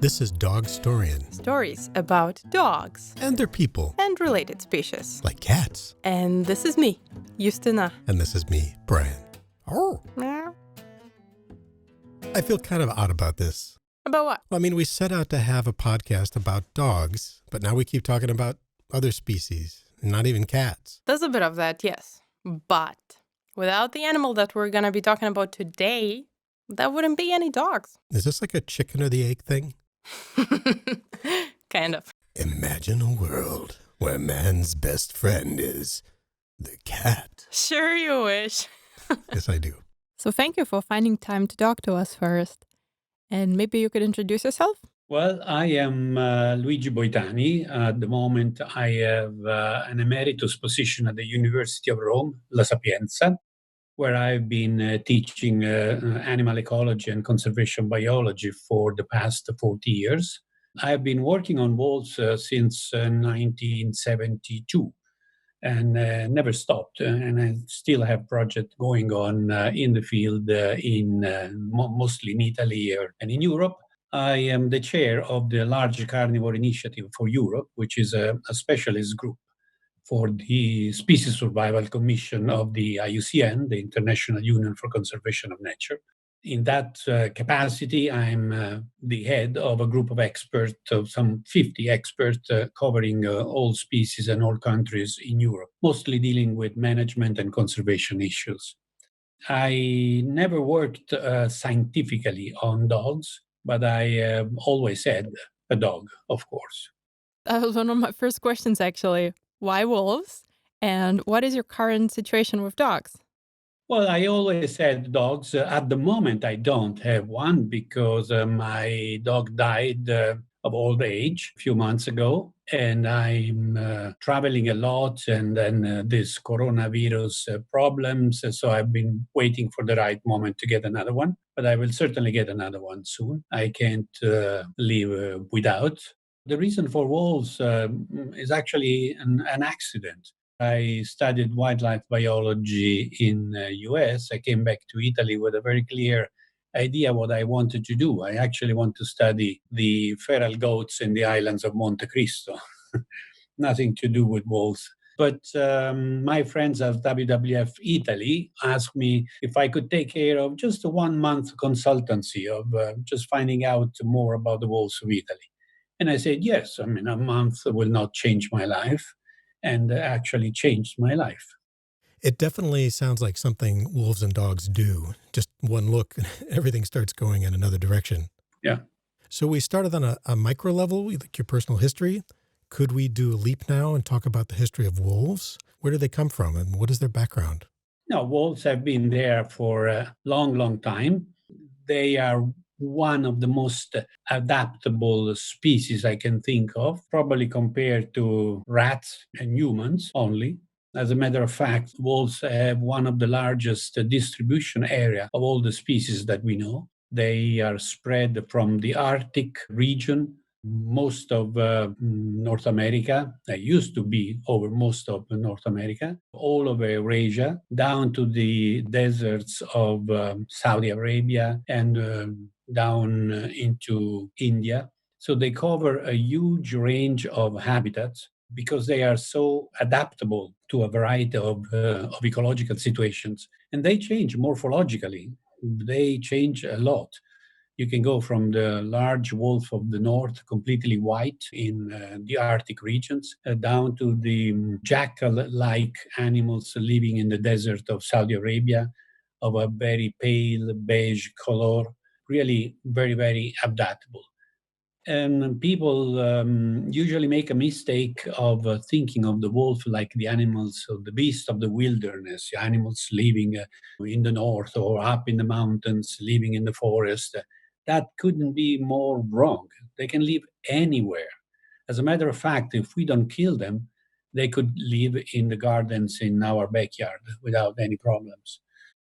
This is Dogstorian. Stories about dogs. And their people. And related species. Like cats. And this is me, Justina. And this is me, Brian. Oh. Meow. I feel kind of odd about this. About what? I mean, we set out to have a podcast about dogs, but now we keep talking about other species, not even cats. There's a bit of that, yes. But without the animal that we're going to be talking about today, there wouldn't be any dogs. Is this like a chicken or the egg thing? Kind of. Imagine a world where man's best friend is the cat. Sure you wish. Yes, I do. So thank you for finding time to talk to us first. And maybe you could introduce yourself? Well, I am Luigi Boitani. At the moment, I have an emeritus position at the University of Rome, La Sapienza, where I've been teaching animal ecology and conservation biology for the past 40 years. I've been working on wolves since 1972 and never stopped. And I still have projects going on in the field, mostly in Italy and in Europe. I am the chair of the Large Carnivore Initiative for Europe, which is a specialist group for the Species Survival Commission of the IUCN, the International Union for Conservation of Nature. In that capacity, I'm the head of a group of experts, of some 50 experts covering all species and all countries in Europe, mostly dealing with management and conservation issues. I never worked scientifically on dogs, but I have always had a dog, of course. That was one of my first questions, actually. Why wolves? And what is your current situation with dogs? Well, I always had dogs. At the moment, I don't have one because my dog died of old age a few months ago. And I'm traveling a lot and then this coronavirus problems. So I've been waiting for the right moment to get another one. But I will certainly get another one soon. I can't live without. The reason for wolves is actually an accident. I studied wildlife biology in the US. I came back to Italy with a very clear idea what I wanted to do. I actually want to study the feral goats in the islands of Monte Cristo. Nothing to do with wolves. But my friends at WWF Italy asked me if I could take care of just a 1 month consultancy of just finding out more about the wolves of Italy. And I said, yes, I mean, a month will not change my life. And actually changed my life. It definitely sounds like something wolves and dogs do. Just one look, everything starts going in another direction. Yeah. So we started on a micro level, like your personal history. Could we do a leap now and talk about the history of wolves? Where do they come from and what is their background? No, wolves have been there for a long, long time. They are one of the most adaptable species I can think of, probably compared to rats and humans only. As a matter of fact, wolves have one of the largest distribution area of all the species that we know. They are spread from the Arctic region, most of North America. They used to be over most of North America, all of Eurasia, down to the deserts of Saudi Arabia and down into India. So they cover a huge range of habitats because they are so adaptable to a variety of ecological situations. And they change morphologically. They change a lot. You can go from the large wolf of the north, completely white in the Arctic regions, down to the jackal-like animals living in the desert of Saudi Arabia, of a very pale beige color, really very, very adaptable. And people usually make a mistake of thinking of the wolf like the animals of the beast of the wilderness, animals living in the north or up in the mountains, living in the forest. That couldn't be more wrong. They can live anywhere. As a matter of fact, if we don't kill them, they could live in the gardens in our backyard without any problems.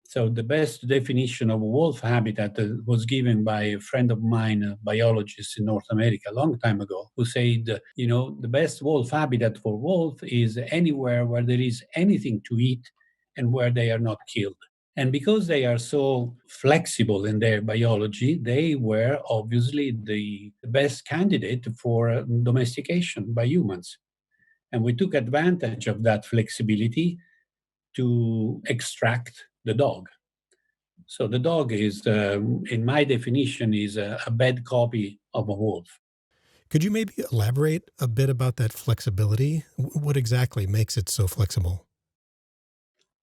So the best definition of a wolf habitat was given by a friend of mine, a biologist in North America a long time ago, who said, the best wolf habitat for wolf is anywhere where there is anything to eat and where they are not killed. And because they are so flexible in their biology, they were obviously the best candidate for domestication by humans. And we took advantage of that flexibility to extract the dog. So the dog is, in my definition, is a bad copy of a wolf. Could you maybe elaborate a bit about that flexibility? What exactly makes it so flexible?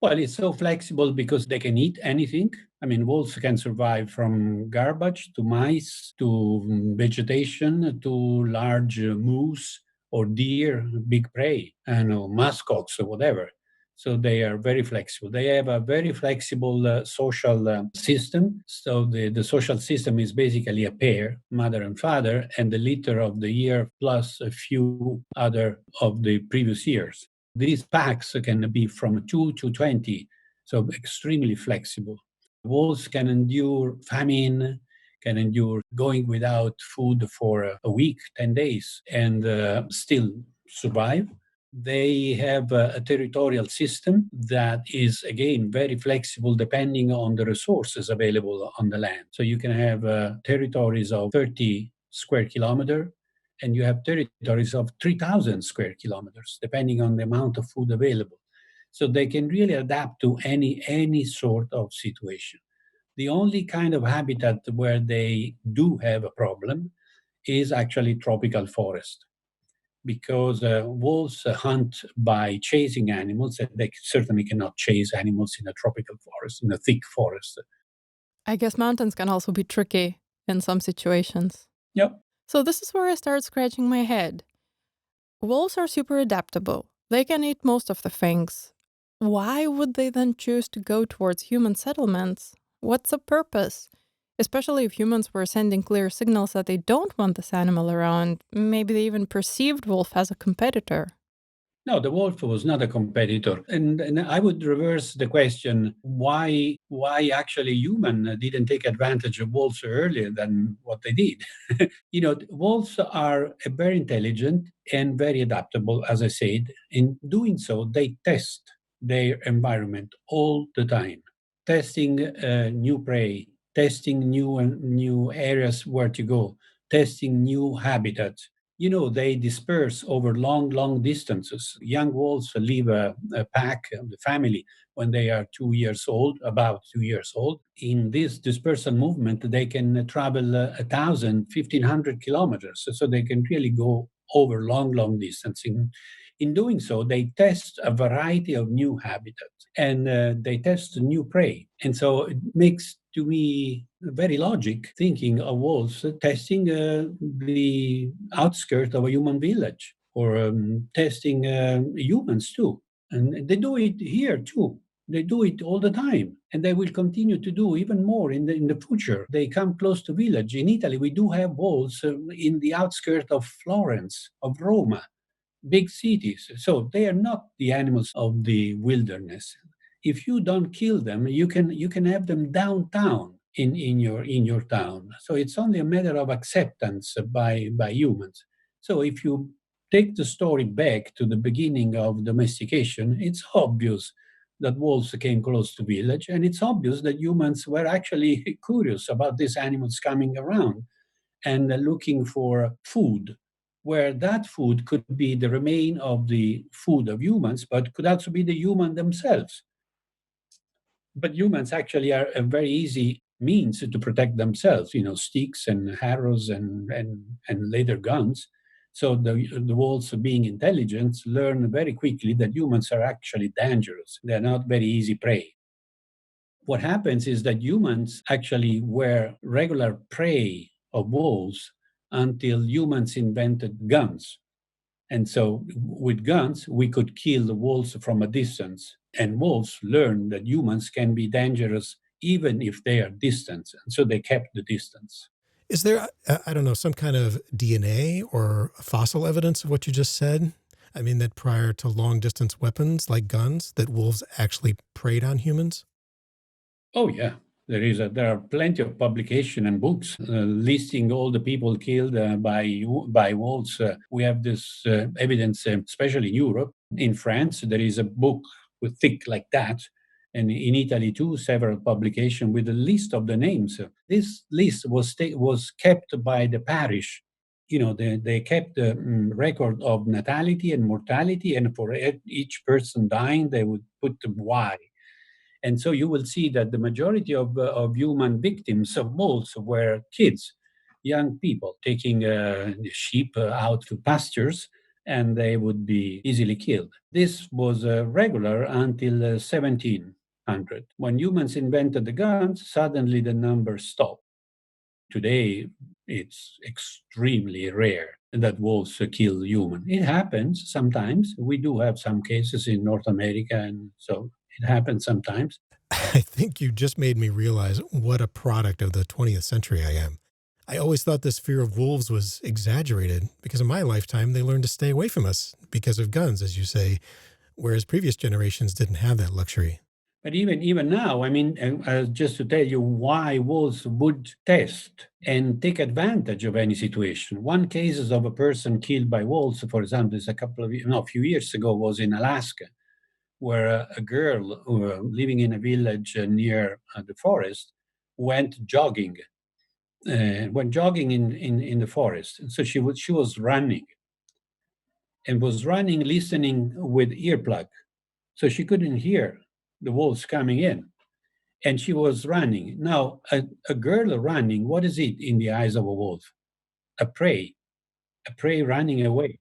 Well, it's so flexible because they can eat anything. I mean, wolves can survive from garbage to mice to vegetation to large moose or deer, big prey, and muskox or whatever. So they are very flexible. They have a very flexible social system. So the social system is basically a pair, mother and father, and the litter of the year plus a few other of the previous years. These packs can be from 2 to 20, so extremely flexible. Wolves can endure famine, can endure going without food for a week, 10 days, and still survive. They have a territorial system that is, again, very flexible depending on the resources available on the land. So you can have territories of 30 square kilometer, and you have territories of 3,000 square kilometers, depending on the amount of food available. So they can really adapt to any sort of situation. The only kind of habitat where they do have a problem is actually tropical forest, because wolves hunt by chasing animals, and they certainly cannot chase animals in a tropical forest, in a thick forest. I guess mountains can also be tricky in some situations. Yep. So this is where I start scratching my head. Wolves are super adaptable. They can eat most of the things. Why would they then choose to go towards human settlements? What's the purpose? Especially if humans were sending clear signals that they don't want this animal around. Maybe they even perceived wolf as a competitor. No, the wolf was not a competitor. And I would reverse the question, why actually human didn't take advantage of wolves earlier than what they did? Wolves are very intelligent and very adaptable, as I said. In doing so, they test their environment all the time, testing new prey, testing new areas where to go, testing new habitats. They disperse over long distances. Young wolves leave a pack, the family, when they are 2 years old, about 2 years old. In this dispersal movement, they can travel 1,000, 1,500 kilometers. So they can really go over long distance. In doing so, they test a variety of new habitats, and they test new prey. And so it makes, to me, very logic thinking of wolves testing the outskirts of a human village, or testing humans too. And they do it here too. They do it all the time, and they will continue to do even more in the future. They come close to village. In Italy, we do have wolves in the outskirts of Florence, of Roma, big cities. So they are not the animals of the wilderness. If you don't kill them, you can have them downtown in your town. So it's only a matter of acceptance by humans. So if you take the story back to the beginning of domestication, it's obvious that wolves came close to village, and it's obvious that humans were actually curious about these animals coming around and looking for food, where that food could be the remain of the food of humans, but could also be the human themselves. But humans actually are a very easy means to protect themselves, sticks and arrows and later guns. So the wolves, being intelligent, learn very quickly that humans are actually dangerous. They're not very easy prey. What happens is that humans actually were regular prey of wolves until humans invented guns. And so with guns, we could kill the wolves from a distance. And wolves learned that humans can be dangerous even if they are distant. And so they kept the distance. Is there, I don't know, some kind of DNA or fossil evidence of what you just said? I mean, that prior to long distance weapons like guns, that wolves actually preyed on humans? Oh, yeah. There are plenty of publication and books listing all the people killed by wolves. We have this evidence, especially in Europe. In France, there is a book with thick like that, and in Italy too, several publications with a list of the names. This list was kept by the parish. They kept the record of natality and mortality, and for each person dying, they would put the why. And so you will see that the majority of human victims of wolves were kids, young people taking sheep out to pastures, and they would be easily killed. This was regular until 1700. When humans invented the guns, suddenly the numbers stopped. Today, it's extremely rare that wolves kill human. It happens sometimes. We do have some cases in North America, and so it happens sometimes. I think you just made me realize what a product of the 20th century I am. I always thought this fear of wolves was exaggerated because in my lifetime they learned to stay away from us because of guns, as you say, whereas previous generations didn't have that luxury. But even now, I mean, just to tell you why wolves would test and take advantage of any situation. One cases of a person killed by wolves, for example, is a few years ago, was in Alaska, where a girl living in a village near the forest went jogging, in the forest. And so she was running and was running, listening with earplug, so she couldn't hear the wolves coming in. And she was running. Now, a girl running, what is it in the eyes of a wolf? A prey running away.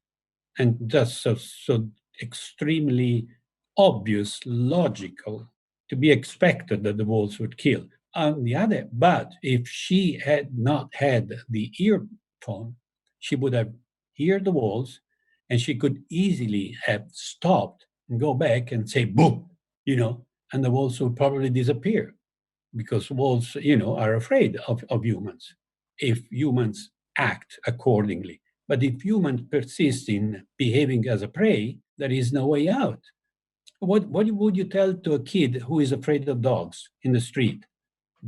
And that's so extremely obvious, logical, to be expected that the wolves would kill. On the other, but if she had not had the earphone, she would have heard the wolves, and she could easily have stopped and go back and say boom, and the wolves would probably disappear, because wolves, are afraid of humans if humans act accordingly. But if humans persist in behaving as a prey, there is no way out. What would you tell to a kid who is afraid of dogs in the street?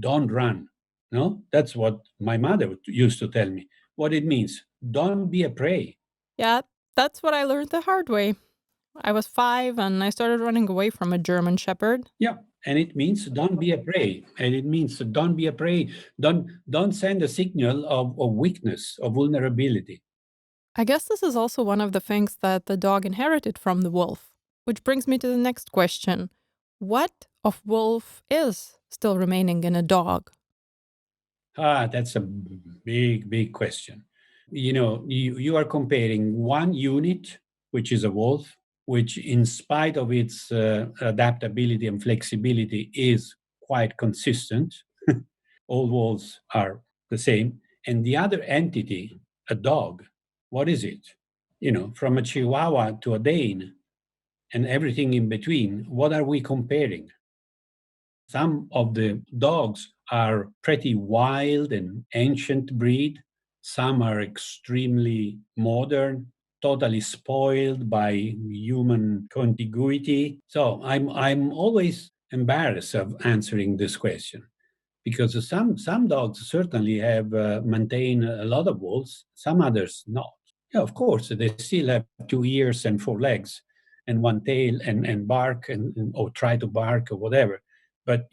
Don't run. No, that's what my mother used to tell me. What it means: don't be a prey. Yeah, that's what I learned the hard way. I was 5 and I started running away from a German Shepherd. Yeah, and it means don't be a prey, and it means don't be a prey. Don't send a signal of weakness, of vulnerability. I guess this is also one of the things that the dog inherited from the wolf, which brings me to the next question. What of wolf is still remaining in a dog? That's a big question. You are comparing one unit, which is a wolf, which, in spite of its adaptability and flexibility, is quite consistent. All wolves are the same. And the other entity, a dog, what is it? From a Chihuahua to a Dane and everything in between, what are we comparing? Some of the dogs are pretty wild and ancient breed. Some are extremely modern, totally spoiled by human contiguity. So I'm always embarrassed of answering this question, because some dogs certainly have maintained a lot of wolves, some others not. Yeah, of course, they still have 2 ears and 4 legs and one tail, and bark, or try to bark or whatever. But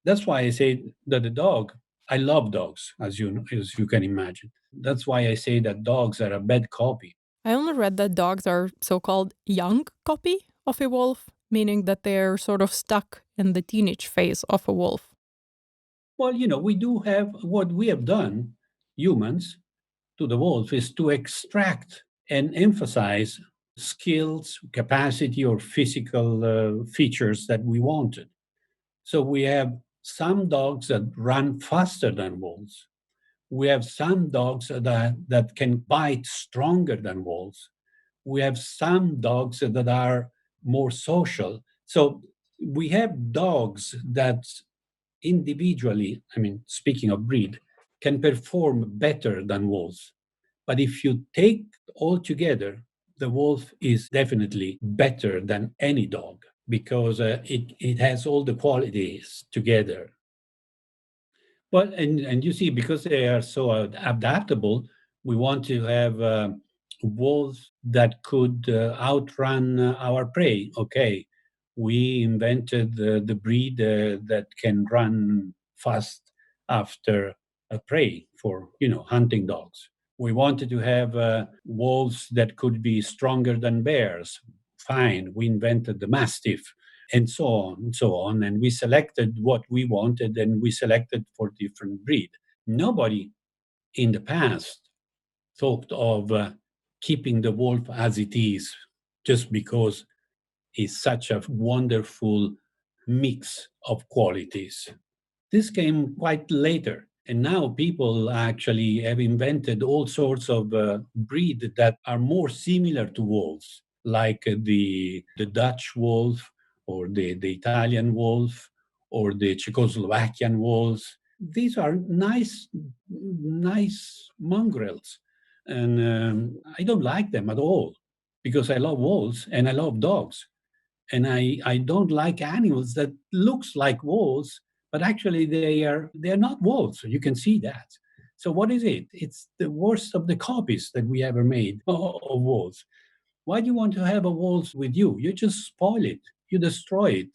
that's why I say that the dog. I love dogs, as you can imagine. That's why I say that dogs are a bad copy. I only read that dogs are so-called young copy of a wolf, meaning that they're sort of stuck in the teenage phase of a wolf. Well, we do have what we have done, humans, to the wolf, is to extract and emphasize skills, capacity, or physical features that we wanted. So we have some dogs that run faster than wolves. We have some dogs that can bite stronger than wolves. We have some dogs that are more social. So we have dogs that individually, I mean, speaking of breed, can perform better than wolves. But if you take all together, the wolf is definitely better than any dog, because it has all the qualities together. Well, and you see, because they are so adaptable, we want to have wolves that could outrun our prey. Okay, We invented the breed that can run fast after a prey for, hunting dogs. We wanted to have wolves that could be stronger than bears. Fine, we invented the mastiff, and so on and so on. And we selected what we wanted, and we selected for different breed. Nobody in the past thought of keeping the wolf as it is, just because it's such a wonderful mix of qualities. This came quite later. And now people actually have invented all sorts of breed that are more similar to wolves, like the Dutch wolf, or the Italian wolf, or the Czechoslovakian wolves. These are nice mongrels. And I don't like them at all, because I love wolves and I love dogs. And I don't like animals that looks like wolves, but actually they're not wolves. You can see that. So what is it? It's the worst of the copies that we ever made of wolves. Why do you want to have a wolf with you? You just spoil it. You destroy it.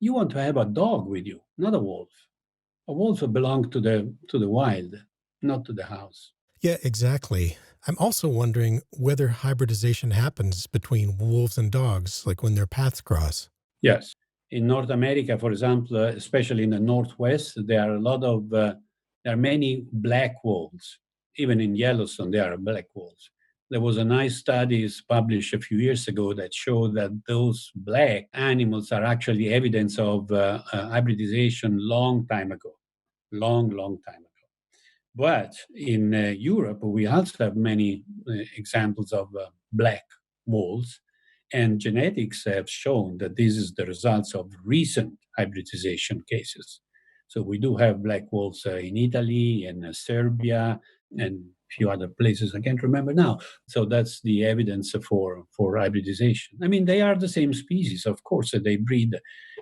You want to have a dog with you, not a wolf. A wolf belongs to the wild, not to the house. Yeah, exactly. I'm also wondering whether hybridization happens between wolves and dogs, like when their paths cross. Yes. In North America, for example, especially in the Northwest, there are many black wolves. Even in Yellowstone, there are black wolves. There was a nice study published a few years ago that showed that those black animals are actually evidence of hybridization long time ago, long time ago. But in Europe, we also have many examples of black wolves, and genetics have shown that this is the results of recent hybridization cases. So we do have black wolves in Italy and Serbia and a few other places I can't remember now. So that's the evidence for hybridization. I mean, they are the same species, of course. They breed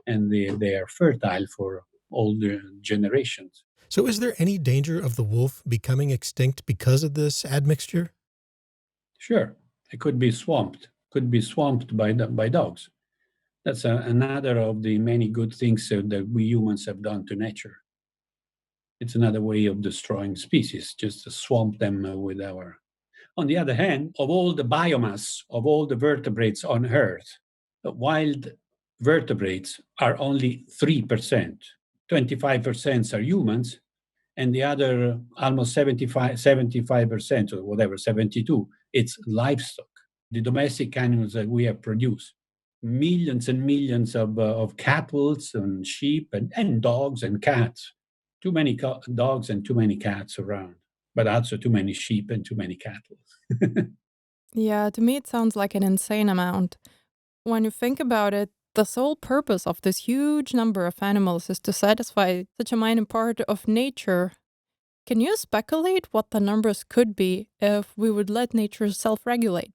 and they are fertile for all the generations. So, is there any danger of the wolf becoming extinct because of this admixture? Sure, it could be swamped by dogs. That's another of the many good things that we humans have done to nature. It's another way of destroying species, just to swamp them with our. On the other hand, of all the biomass of all the vertebrates on Earth, the wild vertebrates are only 3%. 25% are humans, and the other almost 75% or whatever, 72, it's livestock, the domestic animals that we have produced. Millions and millions of cattle and sheep and dogs and cats. Too many dogs and too many cats around, but also too many sheep and too many cattle. Yeah, to me it sounds like an insane amount. When you think about it, the sole purpose of this huge number of animals is to satisfy such a minor part of nature. Can you speculate what the numbers could be if we would let nature self regulate?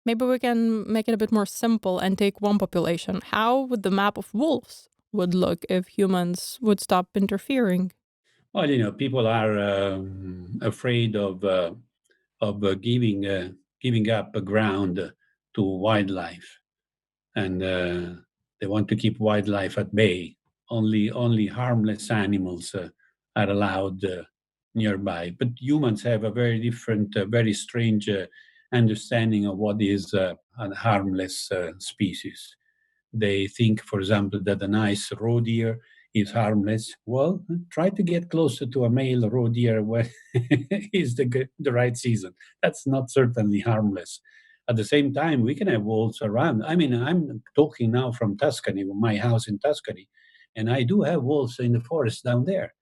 Maybe we can make it a bit more simple and take one population. How would the map of wolves would look if humans would stop interfering? Well, people are afraid of giving up ground to wildlife, and they want to keep wildlife at bay. Only harmless animals are allowed nearby. But humans have a very different, very strange understanding of what is a harmless species. They think, for example, that a nice roe deer is harmless. Well, try to get closer to a male roe deer when is the right season. That's not certainly harmless. At the same time, we can have wolves around. I mean, I'm talking now from Tuscany, my house in Tuscany, and I do have wolves in the forest down there.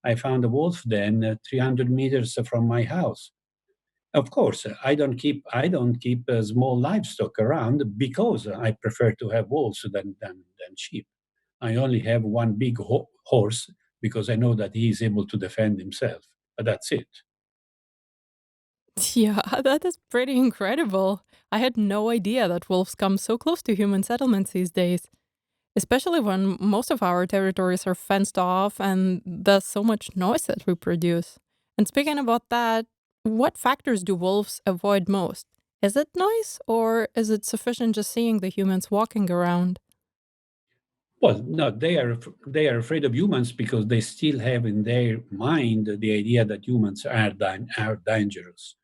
I found a wolf den 300 meters from my house. Of course, I don't keep small livestock around because I prefer to have wolves than sheep. I only have one big horse because I know that he is able to defend himself. But that's it. Yeah, that is pretty incredible. I had no idea that wolves come so close to human settlements these days, especially when most of our territories are fenced off and there's so much noise that we produce. And speaking about that, what factors do wolves avoid most? Is it noise or is it sufficient just seeing the humans walking around? Well, no, they are afraid of humans because they still have in their mind the idea that humans are dangerous.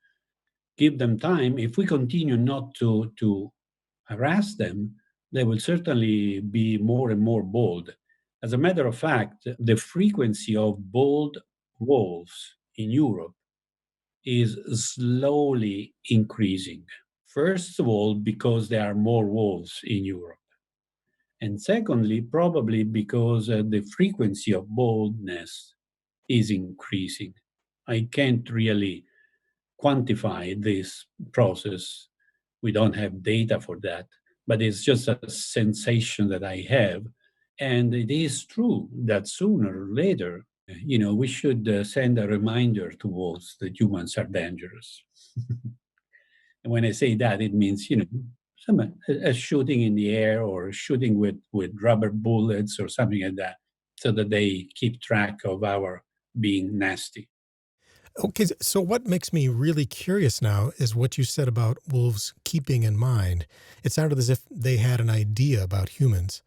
Give them time. If we continue not to harass them, they will certainly be more and more bold. As a matter of fact, the frequency of bold wolves in Europe is slowly increasing. First of all, because there are more wolves in Europe. And secondly, probably because the frequency of boldness is increasing. I can't really quantify this process. We don't have data for that, but it's just a sensation that I have. And it is true that sooner or later, we should send a reminder to wolves that humans are dangerous. And when I say that, it means, some a shooting in the air or shooting with rubber bullets or something like that, so that they keep track of our being nasty. Okay, so what makes me really curious now is what you said about wolves keeping in mind. It sounded as if they had an idea about humans.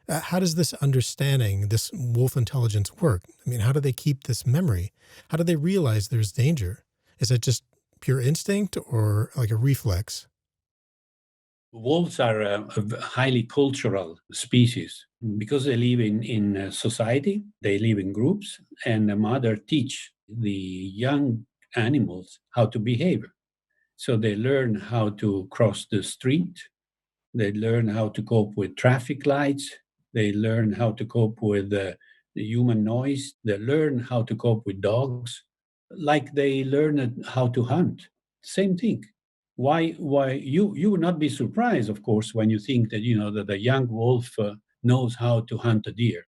How does this understanding, this wolf intelligence work? I mean, how do they keep this memory? How do they realize there's danger? Is it just pure instinct or like a reflex? Wolves are a highly cultural species because they live in society, they live in groups, and the mother teach the young animals how to behave. So they learn how to cross the street, they learn how to cope with traffic lights, they learn how to cope with the human noise, they learn how to cope with dogs, like they learn how to hunt. Same thing. Why you would not be surprised, of course, when you think that that a young wolf knows how to hunt a deer.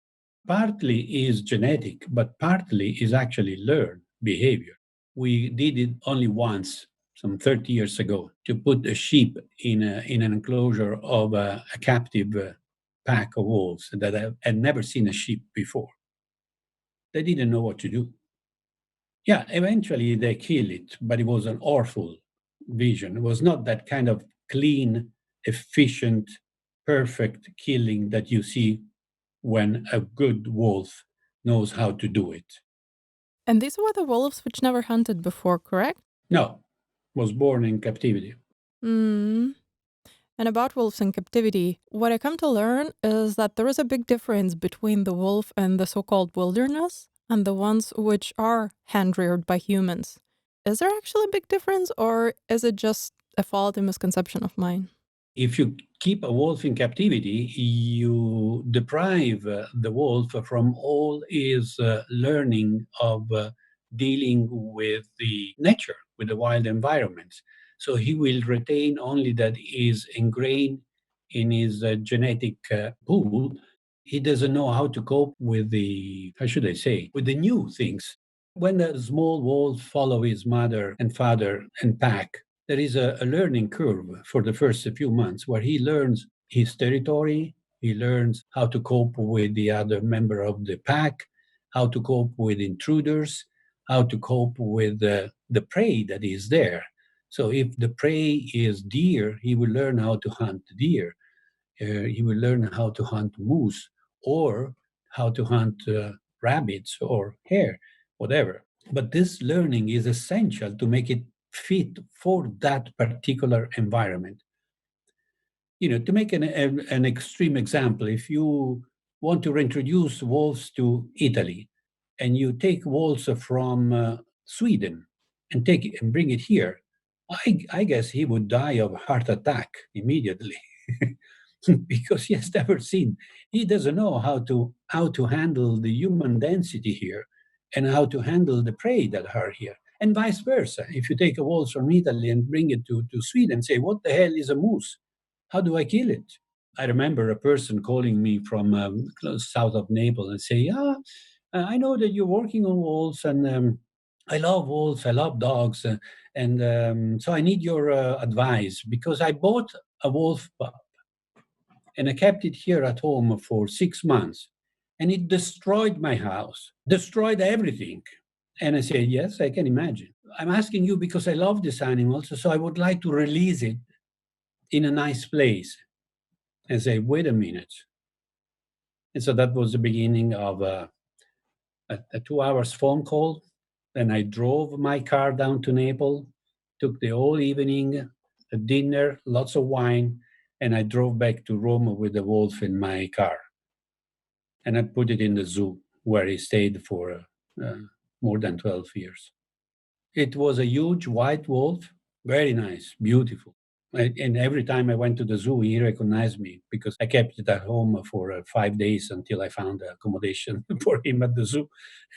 Partly is genetic, but partly is actually learned behavior. We did it only once, some 30 years ago, to put a sheep in an enclosure of a captive pack of wolves that had never seen a sheep before. They didn't know what to do. Yeah, eventually they kill it, but it was an awful vision. It was not that kind of clean, efficient, perfect killing that you see when a good wolf knows how to do it. And these were the wolves which never hunted before, correct? No, was born in captivity. Mm. And about wolves in captivity, what I come to learn is that there is a big difference between the wolf and the so called wilderness and the ones which are hand reared by humans. Is there actually a big difference, or is it just a faulty misconception of mine? If you keep a wolf in captivity, you deprive the wolf from all his learning of dealing with the nature, with the wild environment. So he will retain only that is ingrained in his genetic pool. He doesn't know how to cope with the, how should I say, with the new things. When the small wolf follow his mother and father and pack, there is a learning curve for the first few months where he learns his territory, he learns how to cope with the other member of the pack, how to cope with intruders, how to cope with the prey that is there. So if the prey is deer, he will learn how to hunt deer. He will learn how to hunt moose or how to hunt rabbits or hare, whatever. But this learning is essential to make it fit for that particular environment. To make an extreme example, if you want to reintroduce wolves to Italy and you take wolves from Sweden and take it and bring it here, I guess he would die of a heart attack immediately. Because he has never seen, he doesn't know how to handle the human density here and how to handle the prey that are here, and vice versa. If you take a wolf from Italy and bring it to Sweden, say, what the hell is a moose? How do I kill it? I remember a person calling me from close south of Naples and say, yeah, I know that you're working on wolves, and I love wolves, I love dogs, and so I need your advice because I bought a wolf pup and I kept it here at home for 6 months. And it destroyed my house, destroyed everything. And I said, yes, I can imagine. I'm asking you because I love this animal, so I would like to release it in a nice place. And say, wait a minute. And so that was the beginning of a 2 hours phone call. Then I drove my car down to Naples, took the whole evening, a dinner, lots of wine, and I drove back to Rome with the wolf in my car. And I put it in the zoo where he stayed for uh, more than 12 years. It was a huge white wolf, very nice, beautiful. And every time I went to the zoo, he recognized me because I kept it at home for 5 days until I found accommodation for him at the zoo.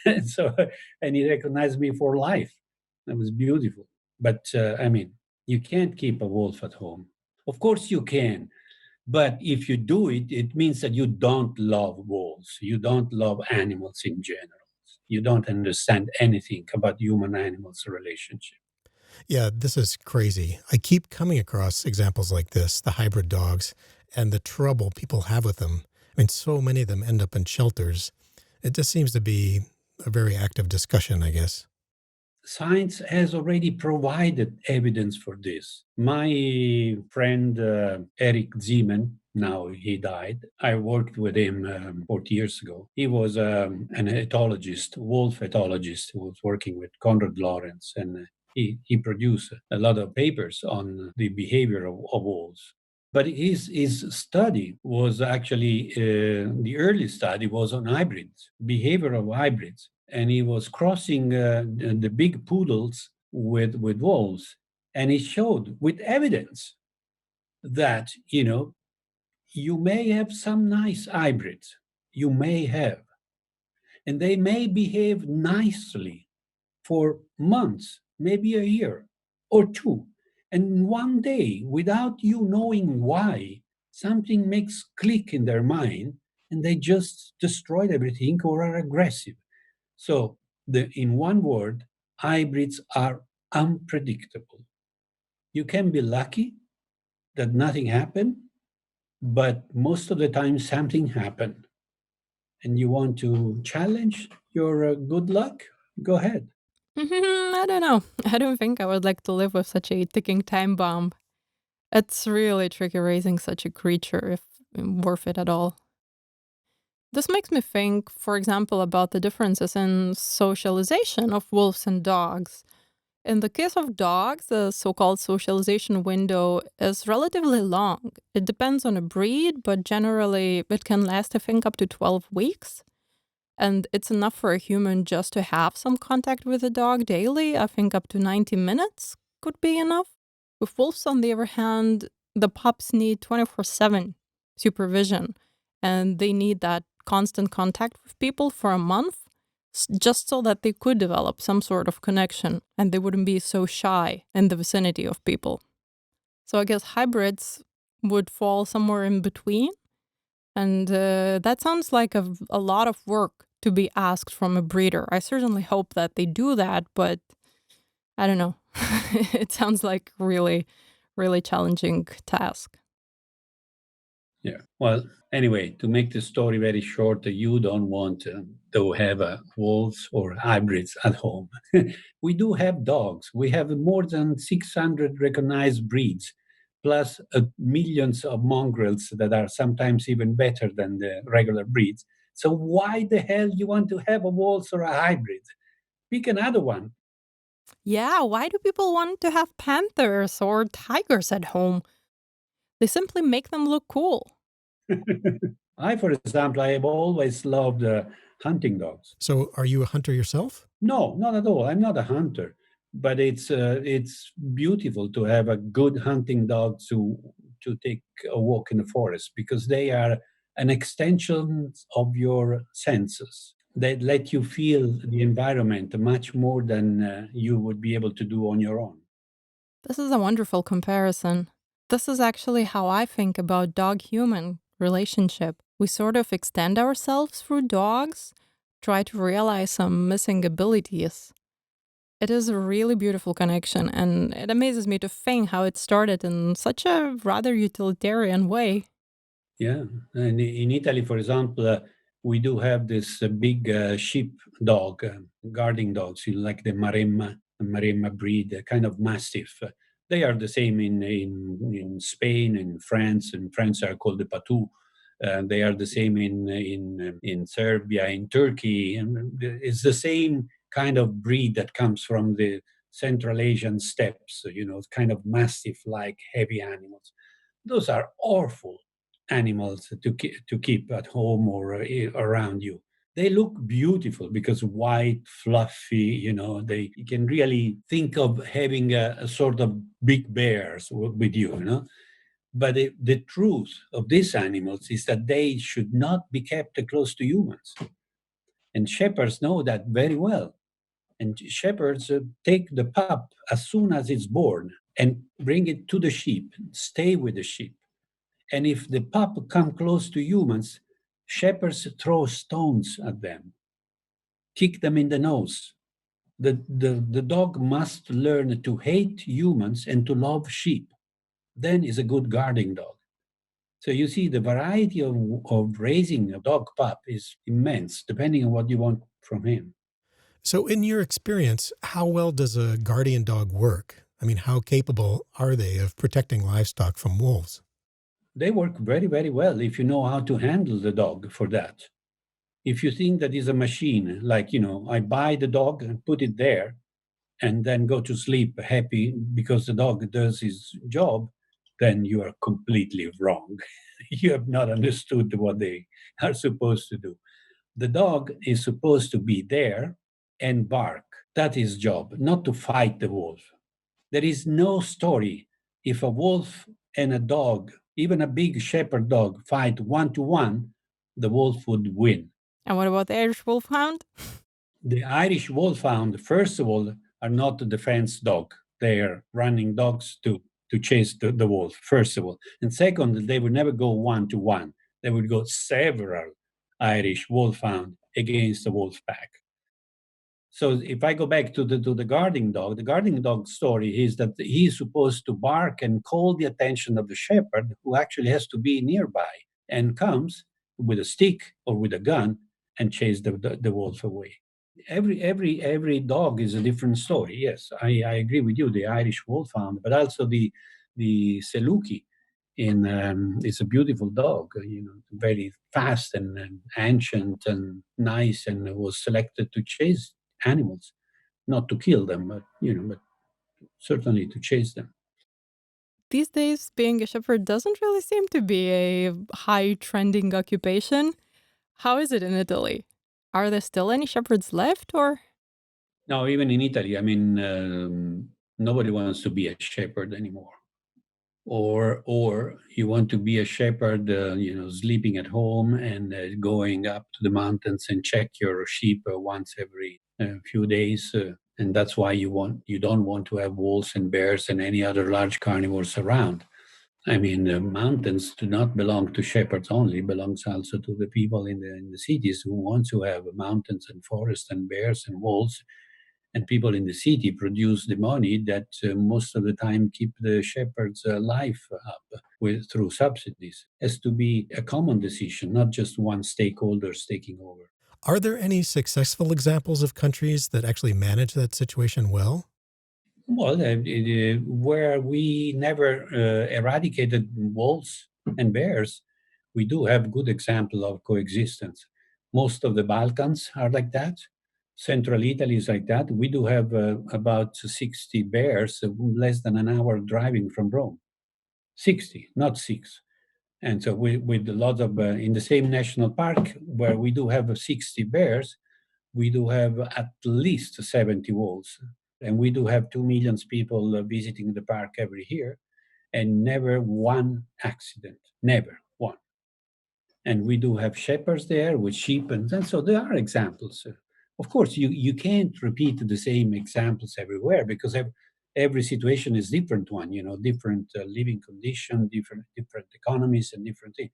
And so, and he recognized me for life. That was beautiful. But I mean, you can't keep a wolf at home. Of course, you can. But if you do it, it means that you don't love wolves. You don't love animals in general. You don't understand anything about human animals relationship. Yeah, this is crazy. I keep coming across examples like this, the hybrid dogs, and the trouble people have with them. I mean, so many of them end up in shelters. It just seems to be a very active discussion, I guess. Science has already provided evidence for this. My friend Eric Zeman, now he died. I worked with him 40 years ago. He was an ethologist, wolf ethologist, who was working with Konrad Lorenz, and he produced a lot of papers on the behavior of wolves. But his study was actually, the early study was on hybrids, behavior of hybrids. And he was crossing the big poodles with wolves. And he showed with evidence that, you may have some nice hybrids. You may have. And they may behave nicely for months, maybe a year or two. And one day, without you knowing why, something makes click in their mind and they just destroyed everything or are aggressive. So, in one word, hybrids are unpredictable. You can be lucky that nothing happened, but most of the time something happened. And you want to challenge your good luck? Go ahead. I don't know. I don't think I would like to live with such a ticking time bomb. It's really tricky raising such a creature if worth it at all. This makes me think, for example, about the differences in socialization of wolves and dogs. In the case of dogs, the so called socialization window is relatively long. It depends on a breed, but generally it can last, I think, up to 12 weeks. And it's enough for a human just to have some contact with a dog daily. I think up to 90 minutes could be enough. With wolves, on the other hand, the pups need 24/7 supervision, and they need that constant contact with people for a month just so that they could develop some sort of connection and they wouldn't be so shy in the vicinity of people. So I guess hybrids would fall somewhere in between. And that sounds like a lot of work to be asked from a breeder. I certainly hope that they do that, but I don't know. It sounds like really, really challenging task. Yeah. Well, anyway, to make the story very short, you don't want to have wolves or hybrids at home. We do have dogs. We have more than 600 recognized breeds, plus millions of mongrels that are sometimes even better than the regular breeds. So why the hell you want to have a wolf or a hybrid? Pick another one. Yeah, why do people want to have panthers or tigers at home? They simply make them look cool. I, for example, I have always loved hunting dogs. So, are you a hunter yourself? No, not at all. I'm not a hunter, but it's beautiful to have a good hunting dog to take a walk in the forest because they are an extension of your senses. They let you feel the environment much more than you would be able to do on your own. This is a wonderful comparison. This is actually how I think about dog human relationship. We sort of extend ourselves through dogs, try to realize some missing abilities. It is a really beautiful connection, and it amazes me to think how it started in such a rather utilitarian way. Yeah, and in Italy, for example, we do have this big sheep dog, guarding dogs, like the Maremma breed, a kind of mastiff. They are the same in Spain, in France. In France, are called the Patou. They are the same in Serbia, in Turkey, and it's the same kind of breed that comes from the Central Asian steppes. Kind of mastiff-like heavy animals. Those are awful animals to keep at home or around you. They look beautiful because white, fluffy. They you can really think of having a sort of big bears with you. But the truth of these animals is that they should not be kept close to humans. And shepherds know that very well. And shepherds take the pup as soon as it's born and bring it to the sheep, stay with the sheep. And if the pup come close to humans, shepherds throw stones at them, kick them in the nose. The dog must learn to hate humans and to love sheep. Then is a good guarding dog. So you see, the variety of raising a dog pup is immense, depending on what you want from him. So, in your experience, how well does a guardian dog work? I mean, how capable are they of protecting livestock from wolves? They work very, very well if you know how to handle the dog for that. If you think that is a machine, like, I buy the dog and put it there and then go to sleep happy because the dog does his job, then you are completely wrong. You have not understood what they are supposed to do. The dog is supposed to be there and bark. That is job, not to fight the wolf. There is no story if a wolf and a dog, even a big shepherd dog, fight 1-to-1, the wolf would win. And what about the Irish Wolfhound? The Irish Wolfhound, first of all, are not a defense dog. They are running dogs to chase the wolf, first of all. And second, they would never go 1-to-1. They would go several Irish Wolfhound against the wolf pack. So if I go back to the the guarding dog story is that he's supposed to bark and call the attention of the shepherd, who actually has to be nearby and comes with a stick or with a gun and chase the wolf away. Every dog is a different story. Yes, I agree with you. The Irish Wolfhound, but also the Seluki is a beautiful dog. Very fast and ancient and nice, and was selected to chase animals, not to kill them, but certainly to chase them. These days, being a shepherd doesn't really seem to be a high trending occupation. How is it in Italy? Are there still any shepherds left, or? Now, even in Italy, I mean, nobody wants to be a shepherd anymore. Or you want to be a shepherd, sleeping at home and going up to the mountains and check your sheep once every few days, and that's why you don't want to have wolves and bears and any other large carnivores around. I mean, the mountains do not belong to shepherds only; it belongs also to the people in the cities who want to have mountains and forests and bears and wolves. And people in the city produce the money that most of the time keep the shepherds' life up through subsidies. It has to be a common decision, not just one stakeholders taking over. Are there any successful examples of countries that actually manage that situation well? Well, where we never eradicated wolves and bears, we do have good example of coexistence. Most of the Balkans are like that. Central Italy is like that. We do have about 60 bears, less than an hour driving from Rome. 60, not six. And so with a lot of, in the same national park where we do have 60 bears, we do have at least 70 wolves. And we do have 2 million people visiting the park every year, and never one accident, never one. And we do have shepherds there with sheep, and so there are examples. Of course, you can't repeat the same examples everywhere because every situation is different one, different living condition, different economies and different things.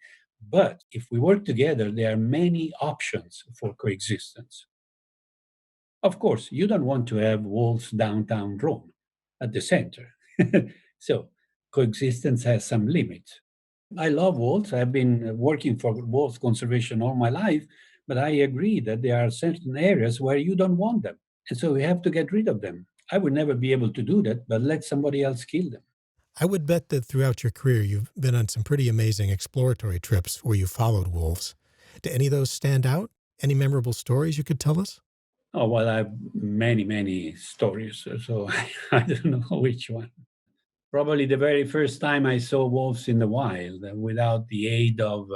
But if we work together, there are many options for coexistence. Of course, you don't want to have wolves downtown Rome at the center. So coexistence has some limits. I love wolves. I've been working for wolf conservation all my life, but I agree that there are certain areas where you don't want them. And so we have to get rid of them. I would never be able to do that, but let somebody else kill them. I would bet that throughout your career, you've been on some pretty amazing exploratory trips where you followed wolves. Do any of those stand out? Any memorable stories you could tell us? Oh, well, I have many, many stories, so I don't know which one. Probably the very first time I saw wolves in the wild without the aid of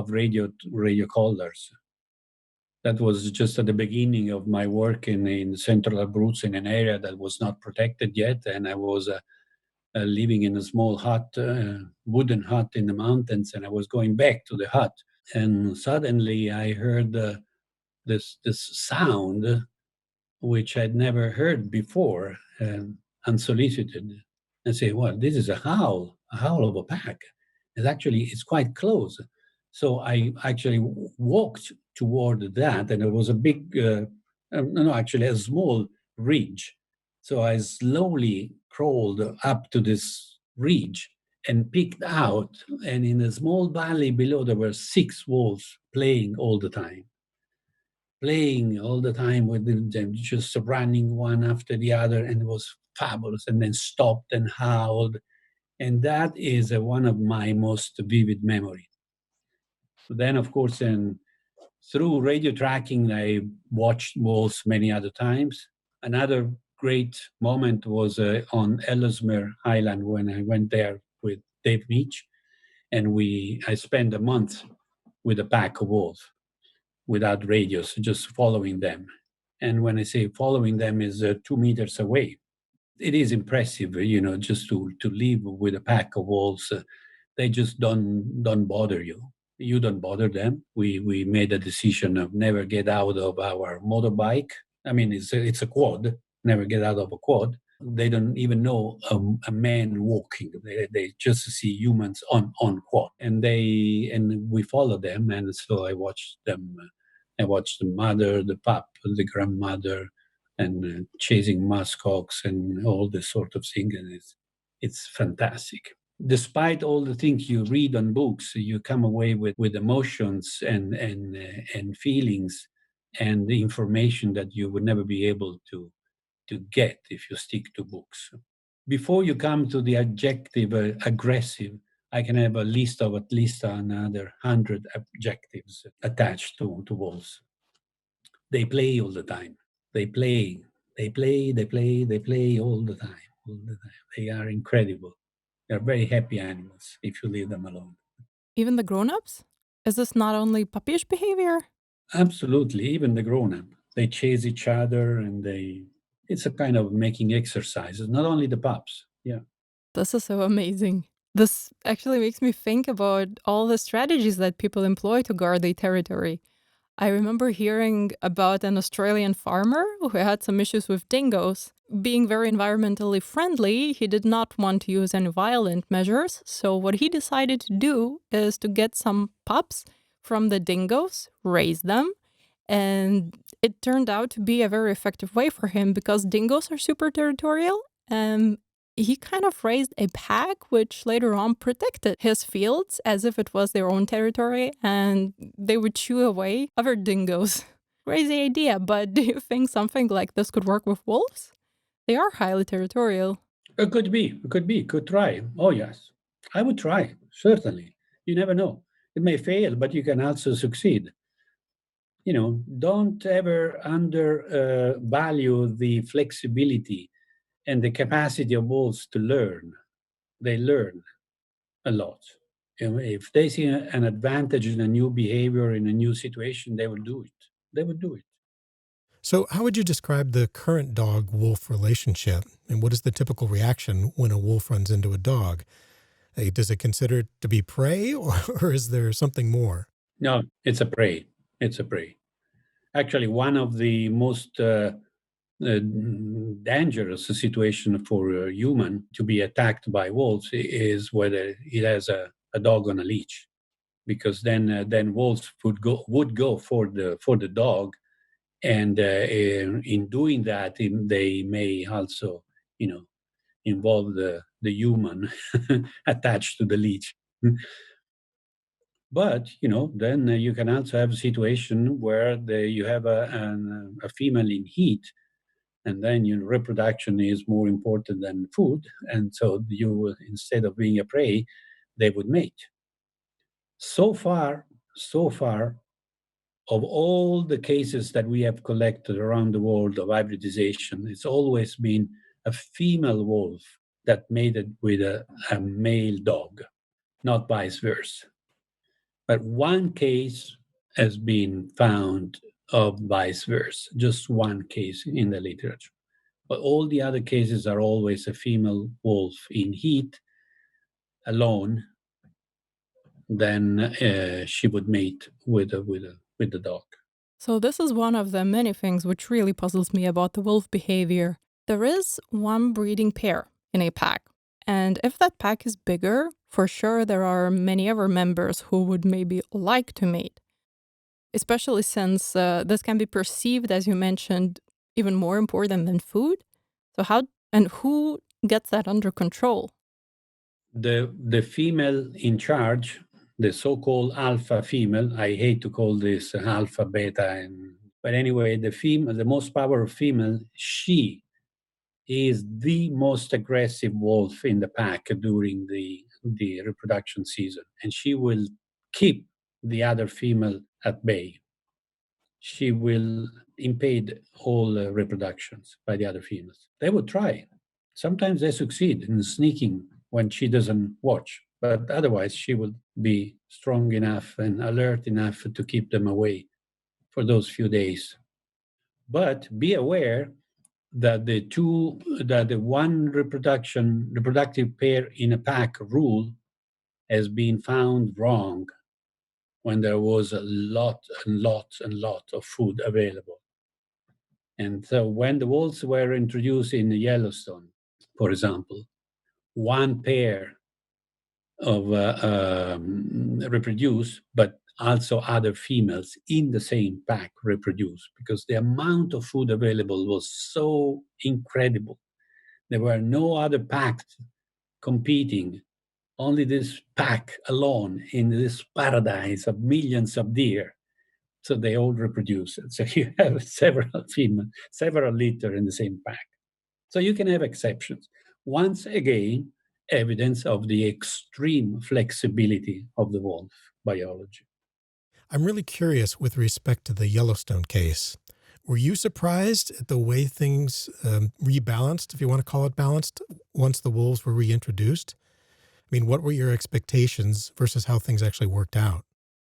radio collars. That was just at the beginning of my work in central Abruzzo in an area that was not protected yet, and I was living in a small hut, wooden hut in the mountains, and I was going back to the hut, and suddenly I heard this sound which I'd never heard before, unsolicited, and say, "Well, this is a howl of a pack." It's quite close. So I actually walked toward that, and it was a big, no, actually a small ridge. So I slowly crawled up to this ridge and peeked out, and in a small valley below, there were six wolves playing all the time with them, just running one after the other, and it was fabulous. And then stopped and howled, and that is one of my most vivid memories. Then, of course, through radio tracking, I watched wolves many other times. Another great moment was on Ellesmere Island when I went there with Dave Meach, and I spent a month with a pack of wolves without radios, just following them. And when I say following them is 2 meters away, it is impressive, just to live with a pack of wolves. They just don't bother you. You don't bother them. We made a decision of never get out of our motorbike. I mean, it's a quad. Never get out of a quad. They don't even know a man walking. They just see humans on quad, and we follow them. And so I watched them. I watched the mother, the pup, the grandmother, and chasing muskox and all this sort of thing. And it's fantastic. Despite all the things you read on books, you come away with emotions and feelings and the information that you would never be able to get if you stick to books. Before you come to the adjective aggressive, I can have a list of at least another 100 adjectives attached to wolves. They play all the time. They play, they play all the time, all the time. They are incredible. They're very happy animals if you leave them alone. Even the grown-ups? Is this not only puppyish behavior? Absolutely, even the grown-up. They chase each other and it's a kind of making exercises, not only the pups. Yeah. This is so amazing. This actually makes me think about all the strategies that people employ to guard their territory. I remember hearing about an Australian farmer who had some issues with dingoes. Being very environmentally friendly, he did not want to use any violent measures. So, what he decided to do is to get some pups from the dingoes, raise them, and it turned out to be a very effective way for him because dingoes are super territorial, and he kind of raised a pack which later on protected his fields as if it was their own territory, and they would chew away other dingoes. Crazy idea, but do you think something like this could work with wolves? They are highly territorial. It could be, could try. Oh, yes. I would try, certainly. You never know. It may fail, but you can also succeed. Don't ever undervalue the flexibility and the capacity of wolves to learn. They learn a lot. If they see an advantage in a new behavior, in a new situation, they will do it. They will do it. So, how would you describe the current dog wolf relationship? And what is the typical reaction when a wolf runs into a dog? Does it consider it to be prey, or is there something more? No, it's a prey. It's a prey. Actually, one of the most dangerous situation for a human to be attacked by wolves is whether it has a dog on a leash, because then wolves would go for the dog, and in doing that, they may also involve the human attached to the leash. But then you can also have a situation where you have a female in heat, And then reproduction is more important than food. And so instead of being a prey, they would mate. So far, of all the cases that we have collected around the world of hybridization, it's always been a female wolf that mated with a male dog, not vice versa. But one case has been found of vice versa, just one case in the literature. But all the other cases are always a female wolf in heat alone. Then she would mate with the dog. So, this is one of the many things which really puzzles me about the wolf behavior. There is one breeding pair in a pack. And if that pack is bigger, for sure there are many other members who would maybe like to mate. Especially since this can be perceived, as you mentioned, even more important than food. So, who gets that under control? The female in charge, the so-called alpha female, I hate to call this alpha, beta, but anyway, the most powerful female, she is the most aggressive wolf in the pack during the reproduction season, and she will keep the other female at bay. She will impede all reproductions by the other females. They would try. Sometimes they succeed in sneaking when she doesn't watch, but otherwise she will be strong enough and alert enough to keep them away for those few days. But be aware that the one reproductive pair in a pack rule has been found wrong when there was a lot and lots and lots of food available. And so when the wolves were introduced in Yellowstone, for example, one pair of reproduce, but also other females in the same pack reproduce because the amount of food available was so incredible. There were no other packs competing, only this pack alone in this paradise of millions of deer. So they all reproduce. So you have several litter in the same pack. So you can have exceptions. Once again, evidence of the extreme flexibility of the wolf biology. I'm really curious with respect to the Yellowstone case. Were you surprised at the way things rebalanced, if you want to call it balanced, once the wolves were reintroduced? I mean, what were your expectations versus how things actually worked out?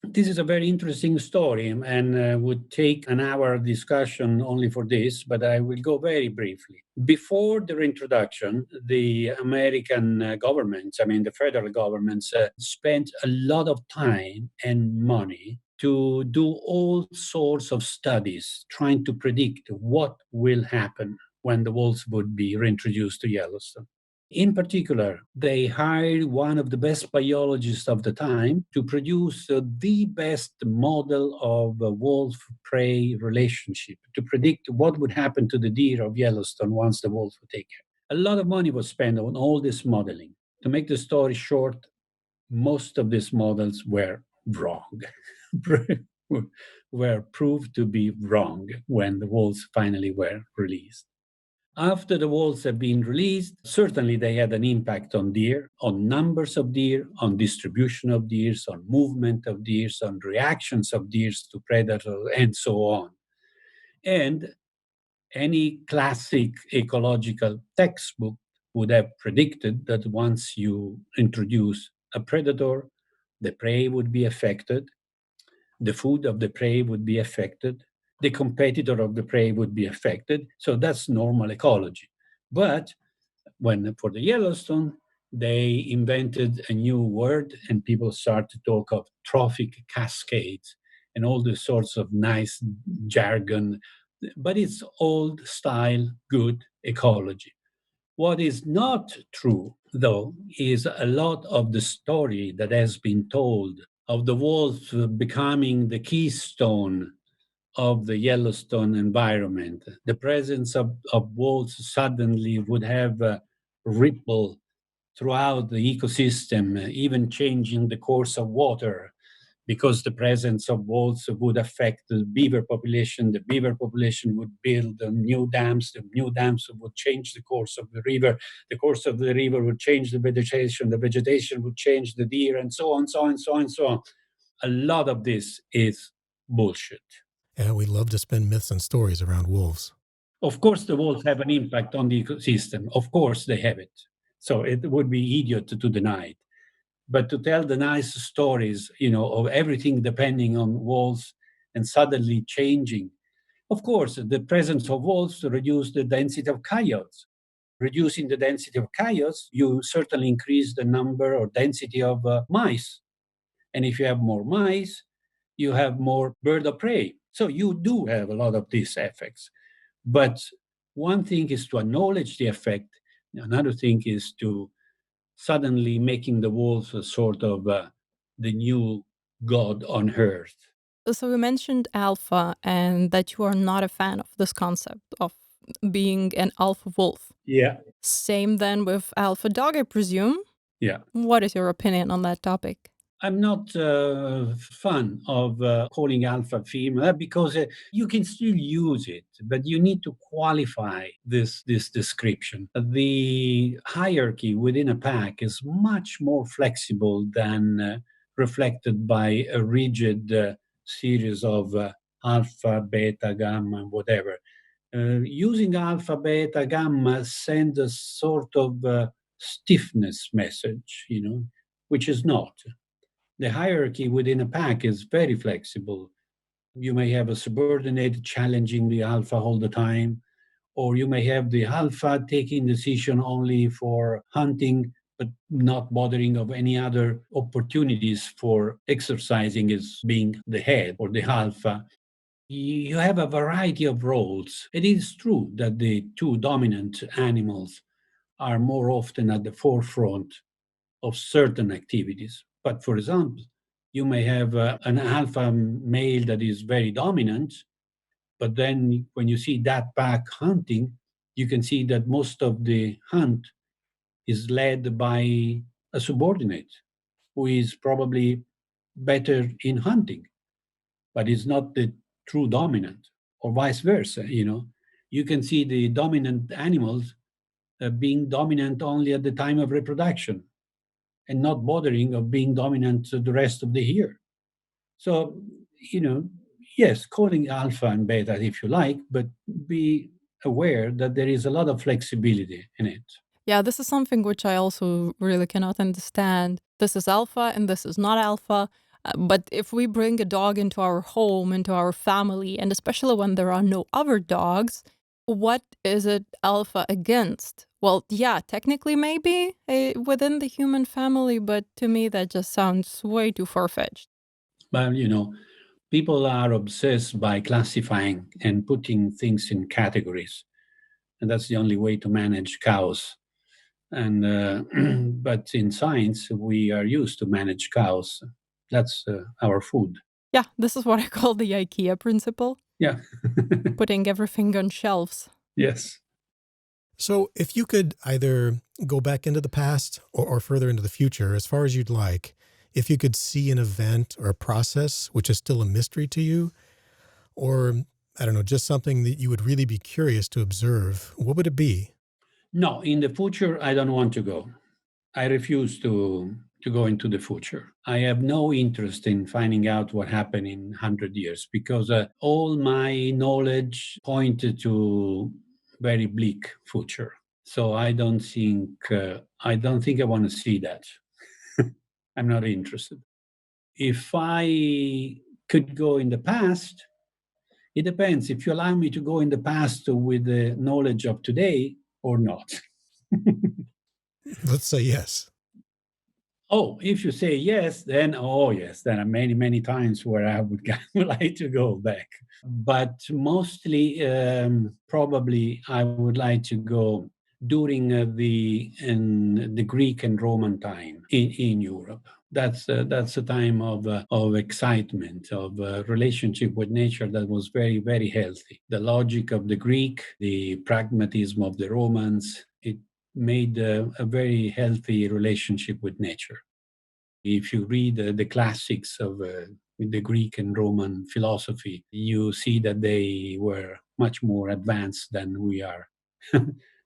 This is a very interesting story and would take an hour discussion only for this, but I will go very briefly. Before their introduction, the American governments, I mean the federal governments, spent a lot of time and money to do all sorts of studies trying to predict what will happen when the wolves would be reintroduced to Yellowstone. In particular, they hired one of the best biologists of the time to produce the best model of a wolf-prey relationship, to predict what would happen to the deer of Yellowstone once the wolves were taken. A lot of money was spent on all this modeling. To make the story short, most of these models were wrong, were proved to be wrong when the wolves finally were released. After the wolves have been released, certainly they had an impact on deer, on numbers of deer, on distribution of deer, on movement of deer, on reactions of deer to predators, and so on. And any classic ecological textbook would have predicted that once you introduce a predator, the prey would be affected, the food of the prey would be affected, the competitor of the prey would be affected. So that's normal ecology. But when for the Yellowstone, they invented a new word and people start to talk of trophic cascades and all the sorts of nice jargon. But it's old style, good ecology. What is not true, though, is a lot of the story that has been told of the wolves becoming the keystone of the Yellowstone environment. The presence of wolves suddenly would have a ripple throughout the ecosystem, even changing the course of water, because the presence of wolves would affect the beaver population. The beaver population would build new dams. The new dams would change the course of the river. The course of the river would change the vegetation. The vegetation would change the deer, and so on, so on, so on, so on. A lot of this is bullshit. And we love to spin myths and stories around wolves. Of course, the wolves have an impact on the ecosystem. Of course, they have it. So it would be idiot to deny it. But to tell the nice stories, of everything depending on wolves and suddenly changing. Of course, the presence of wolves reduce the density of coyotes. Reducing the density of coyotes, you certainly increase the number or density of mice. And if you have more mice, you have more bird of prey. So you do have a lot of these effects. But one thing is to acknowledge the effect. Another thing is to suddenly making the wolves a sort of the new god on earth. So we mentioned alpha and that you are not a fan of this concept of being an alpha wolf. Yeah. Same then with alpha dog, I presume. Yeah. What is your opinion on that topic? I'm not a fan of calling alpha female because you can still use it, but you need to qualify this description. The hierarchy within a pack is much more flexible than reflected by a rigid series of alpha, beta, gamma, and whatever. Using alpha, beta, gamma send a sort of stiffness message, which is not. The hierarchy within a pack is very flexible. You may have a subordinate challenging the alpha all the time, or you may have the alpha taking decision only for hunting, but not bothering of any other opportunities for exercising as being the head or the alpha. You have a variety of roles. It is true that the two dominant animals are more often at the forefront of certain activities. But for example, you may have an alpha male that is very dominant, but then when you see that pack hunting, you can see that most of the hunt is led by a subordinate who is probably better in hunting, but is not the true dominant, or vice versa. You can see the dominant animals being dominant only at the time of reproduction and not bothering of being dominant the rest of the year. So, yes, calling alpha and beta if you like, but be aware that there is a lot of flexibility in it. Yeah, this is something which I also really cannot understand. This is alpha and this is not alpha. But if we bring a dog into our home, into our family, and especially when there are no other dogs, what is it alpha against? Well, yeah, technically maybe within the human family, but to me that just sounds way too far-fetched. Well, people are obsessed by classifying and putting things in categories. And that's the only way to manage cows. And but in science, we are used to manage cows. That's our food. Yeah, this is what I call the IKEA principle. Yeah. Putting everything on shelves. Yes. So if you could either go back into the past or further into the future, as far as you'd like, if you could see an event or a process which is still a mystery to you, or, I don't know, just something that you would really be curious to observe, what would it be? No, in the future, I don't want to go. I refuse to go into the future. I have no interest in finding out what happened in 100 years because all my knowledge pointed to very bleak future. So I don't think I want to see that. I'm not interested. If I could go in the past, it depends. If you allow me to go in the past with the knowledge of today or not. Let's say yes. Oh, if you say yes, then yes, there are many, many times where I would like to go back. But mostly, probably, I would like to go during the Greek and Roman time in Europe. That's a time of excitement, of relationship with nature that was very, very healthy. The logic of the Greek, the pragmatism of the Romans, it made a very healthy relationship with nature. If you read the classics of the Greek and Roman philosophy, you see that they were much more advanced than we are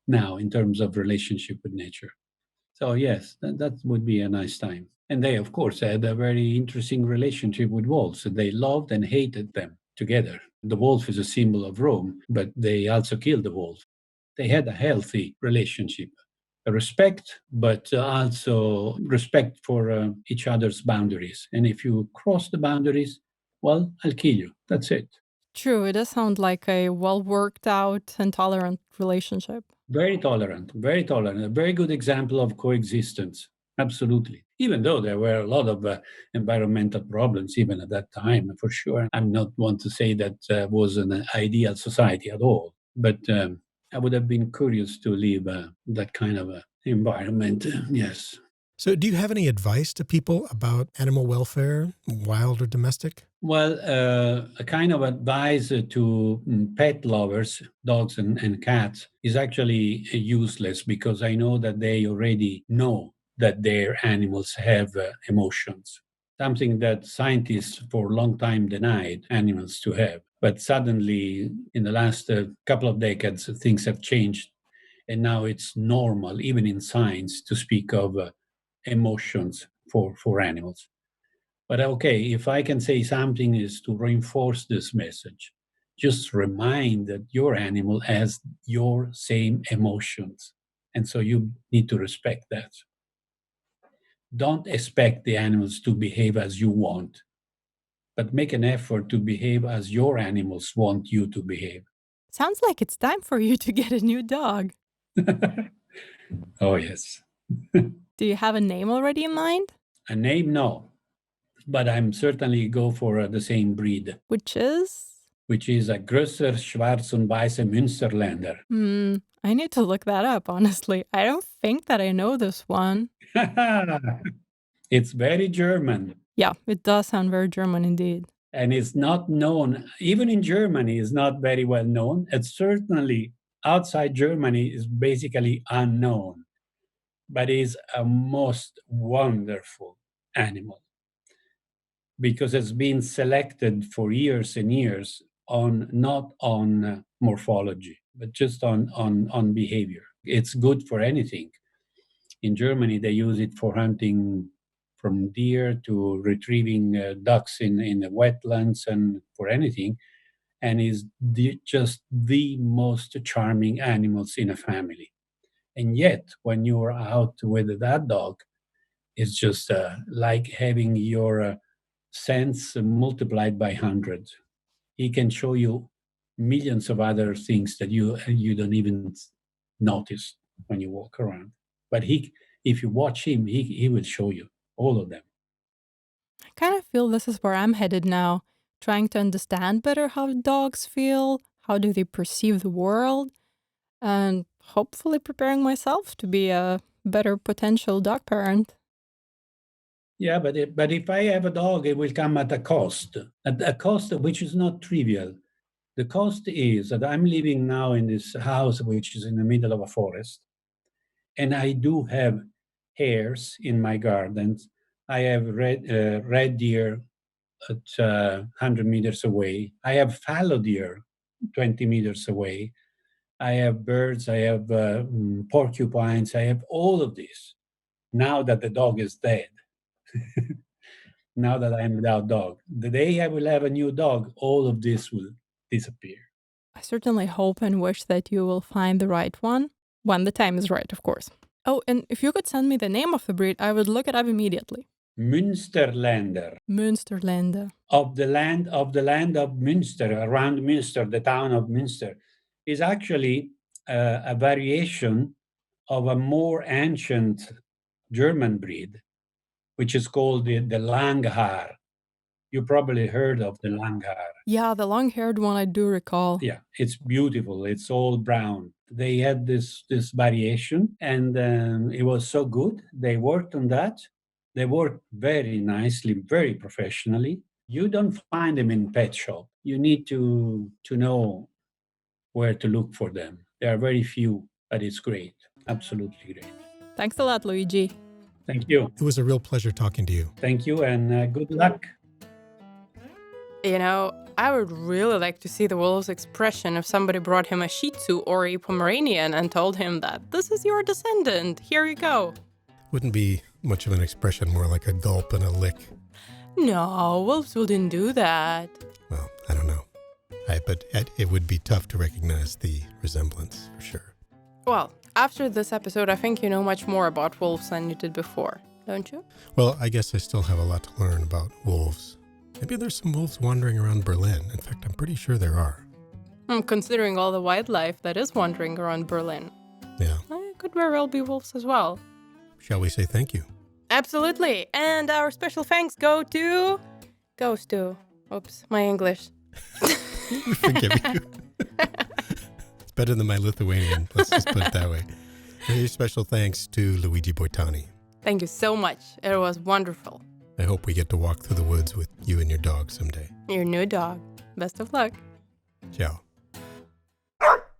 now in terms of relationship with nature. So yes, that would be a nice time. And they, of course, had a very interesting relationship with wolves. They loved and hated them together. The wolf is a symbol of Rome, but they also killed the wolf. They had a healthy relationship, a respect, but also respect for each other's boundaries. And if you cross the boundaries, well, I'll kill you. That's it. True, it does sound like a well worked out and tolerant relationship. Very tolerant, a very good example of coexistence. Absolutely. Even though there were a lot of environmental problems, even at that time, for sure. I'm not one to say that was an ideal society at all, but I would have been curious to live that kind of environment. Yes. So, do you have any advice to people about animal welfare, wild or domestic? Well, a kind of advice to pet lovers, dogs and cats, is actually useless because I know that they already know that their animals have emotions, something that scientists for a long time denied animals to have. But suddenly, in the last couple of decades, things have changed. And now it's normal, even in science, to speak of emotions for animals. But okay, if I can say something is to reinforce this message, just remind that your animal has your same emotions. And so you need to respect that. Don't expect the animals to behave as you want, but make an effort to behave as your animals want you to behave. Sounds like it's time for you to get a new dog. Oh, yes. Do you have a name already in mind? A name, no, but I'm certainly go for the same breed, Which is? which is a Grösser Schwarz und Weiße Münsterländer. I need to look that up, honestly. I don't think that I know this one. It's very German. Yeah, it does sound very German indeed. And it's not known, even in Germany, is not very well known. And certainly outside Germany is basically unknown, but is a most wonderful animal because it's been selected for years and years on not on morphology, but just on behavior. It's good for anything. In Germany, they use it for hunting from deer to retrieving ducks in the wetlands and for anything, and is just the most charming animals in a family. And yet, when you're out with that dog, it's just like having your sense multiplied by 100. He can show you millions of other things that you don't even notice when you walk around. But if you watch him, he will show you all of them. I kind of feel this is where I'm headed now, trying to understand better how dogs feel, how do they perceive the world, and hopefully preparing myself to be a better potential dog parent. Yeah, but if I have a dog, it will come at a cost which is not trivial. The cost is that I'm living now in this house which is in the middle of a forest, and I do have hares in my gardens. I have red deer at 100 meters away. I have fallow deer 20 meters away. I have birds. I have porcupines. I have all of this. Now that the dog is dead, now that I'm without dog, the day I will have a new dog, all of this will disappear. I certainly hope and wish that you will find the right one when the time is right, of course. Oh, and if you could send me the name of the breed, I would look it up immediately. Münsterländer. Münsterländer. Of the land of Münster, around Münster, the town of Münster, is actually a variation of a more ancient German breed, which is called the Langhaar. You probably heard of the Langhaar. Yeah, the long haired one I do recall. Yeah, it's beautiful. It's all brown. They had this variation, and it was so good. They worked on that. They worked very nicely, very professionally. You don't find them in pet shop. You need to know where to look for them. There are very few, but it's great. Absolutely great. Thanks a lot, Luigi. Thank you. It was a real pleasure talking to you. Thank you, and good luck. You know, I would really like to see the wolf's expression if somebody brought him a Shih Tzu or a Pomeranian and told him that this is your descendant, here you go. Wouldn't be much of an expression, more like a gulp and a lick. No, wolves wouldn't do that. Well, I don't know. But it would be tough to recognize the resemblance, for sure. Well, after this episode, I think you know much more about wolves than you did before, don't you? Well, I guess I still have a lot to learn about wolves. Maybe there's some wolves wandering around Berlin. In fact, I'm pretty sure there are. Considering all the wildlife that is wandering around Berlin. Yeah. It could very well be wolves as well. Shall we say thank you? Absolutely. And our special thanks goes to... Oops, my English. Forgive you. It's better than my Lithuanian. Let's just put it that way. Very special thanks to Luigi Boitani. Thank you so much. It was wonderful. I hope we get to walk through the woods with you and your dog someday. Your new dog. Best of luck. Ciao.